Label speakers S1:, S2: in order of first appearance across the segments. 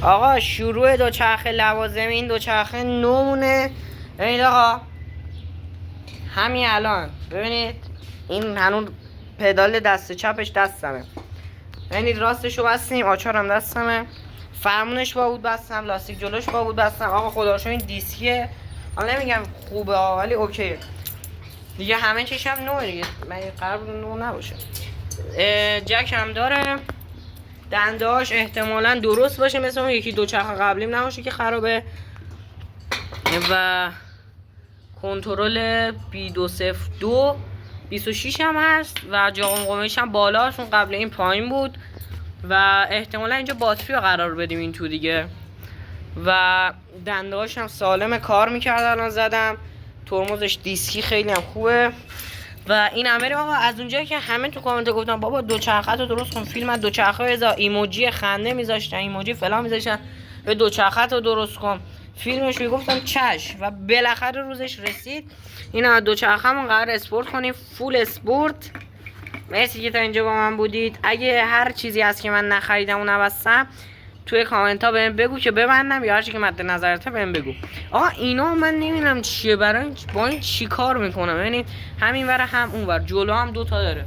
S1: آقا شروع دوچرخه لوازم این دوچرخه نمونه. ببینید آقا همین الان ببینید این هنوز پدال دست چپش دستمه. ببینید راستشو بستیم، آچارم دستمه، فرمونش با بود بستم، لاستیک جلوش با بود بستم. آقا خدا رو شکر این دیسکیه، حالا نمیگم خوبه ولی اوکیه دیگه. همه چیشم نوعه دیگه، من قرار بود نوع نباشه. جک هم داره، دندهاش احتمالا درست باشه مثل اون یکی دوچرخه قبلیم نباشه که خرابه. و کنترل B202 26 هم هست و جا قمقمه‌اش هم بالاست، اون قبل این پایین بود. و احتمالا اینجا باتری رو قرار بدیم این تو دیگه. و دندهاش هم سالم، کار میکرد الان زدم. ترمزش دیسکی خیلی هم خوبه. و این همه آقا از اونجایی که همه تو کامنت گفتن بابا دوچرخه رو درست کن، فیلم از دوچرخه بذار، ایموجی خنده میذاشتن، ایموجی فلان میذاشتن، به دوچرخه رو درست کن، فیلمش میگفتم چش. و بالاخره روزش رسید. این از دوچرخه‌مون قرار اسپورت کنیم، فول اسپورت. مرسی که تا اینجا با من بودید. اگه هر چیزی هست که من نخریدم و نبستم توی کامنت ها بهم بگو که ببندم، یا هر چی که مد نظرته بهم بگو. آقا اینا من نمیدونم چیه، برای با این چی کار میکنم. ببینید همین ور هم اون ور، جلو هم دوتا داره،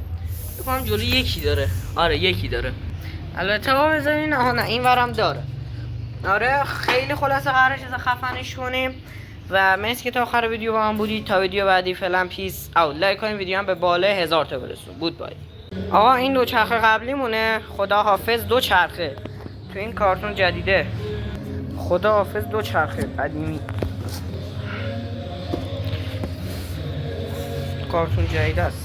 S1: بکنم جلو یکی داره. آره یکی داره البته. با بذارین آها نه این ور هم داره. آره خیلی خلاصه قراره چیز خفنش کنیم. و مرسی که تا آخر ویدیو با من بودید. تا ویدیو بعدی فعلا پیس اوت. لایک کنید ویدیو هم به بالای 1000 تا برسون. گود بای. آقا این دوچرخه قبلی مونه، خدا حافظ دوچرخه تو این کارتون جدیده. خدا حافظ دوچرخه قدیمی کارتون جدید است.